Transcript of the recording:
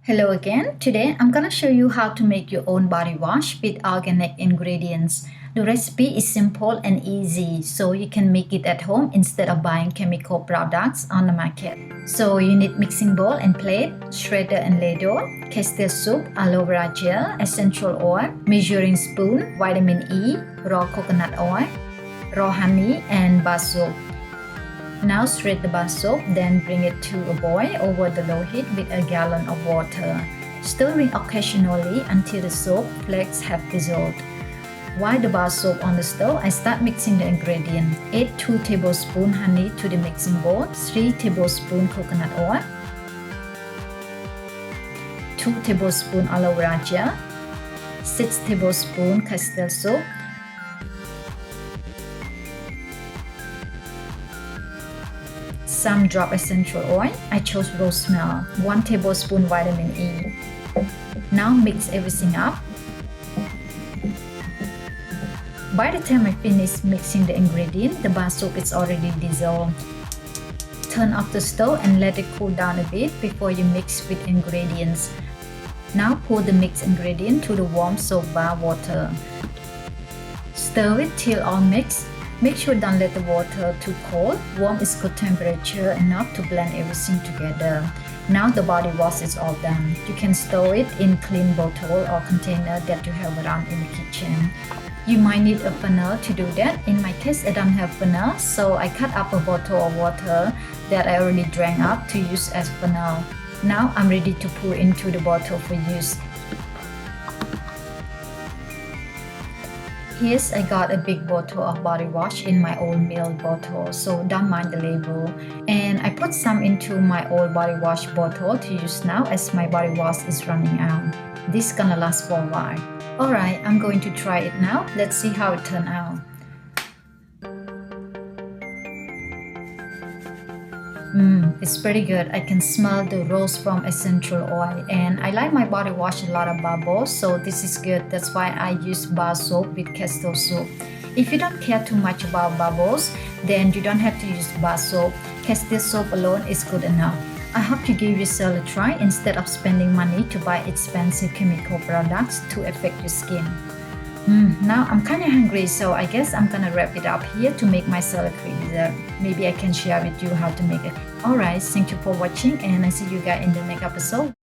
Hello again. Today I'm gonna show you how to make your own body wash with organic ingredients. The recipe is simple and easy, so you can make it at home instead of buying chemical products on the market. So you need mixing bowl and plate, shredder and ladle, castor soup, aloe vera gel, essential oil, measuring spoon, vitamin E, raw coconut oil, raw honey, and bar soap. Now shred the bar soap, then bring it to a boil over the low heat with a gallon of water, stirring occasionally until the soap flakes have dissolved. While the bar soap on the stove, I start mixing the ingredients. Add 2 tablespoons honey to the mixing bowl, 3 tablespoons coconut oil, 2 tablespoons aloe vera gel, 6 tablespoons castor soup, some drop essential oil. I chose rosemary, 1 tablespoon vitamin E. Now mix everything up. By the time I finish mixing the ingredient, the bar soap is already dissolved. Turn off the stove and let it cool down a bit before you mix with ingredients. Now pour the mixed ingredient to the warm soap bar water. Stir it till all mixed. Make sure don't let the water too cold. Warm is good temperature enough to blend everything together. Now the body wash is all done. You can store it in clean bottle or container that you have around in the kitchen. You might need a funnel to do that. In my case, I don't have funnel, so I cut up a bottle of water that I already drank up to use as funnel. Now I'm ready to pour into the bottle for use. Here's I got a big bottle of body wash in my old milk bottle, so don't mind the label. And I put some into my old body wash bottle to use now as my body wash is running out. This gonna last for a while. Alright, I'm going to try it now. Let's see how it turned out. It's pretty good. I can smell the rose from essential oil, and I like my body wash a lot of bubbles, so this is good. That's why I use bar soap with castor soap. If you don't care too much about bubbles, then you don't have to use bar soap. Castor soap alone is good enough. I hope you give yourself a try instead of spending money to buy expensive chemical products to affect your skin. Now I'm kind of hungry, so I guess I'm gonna wrap it up here to make myself a quick dessert. Maybe I can share with you how to make it. Alright, thank you for watching, and I see you guys in the next episode.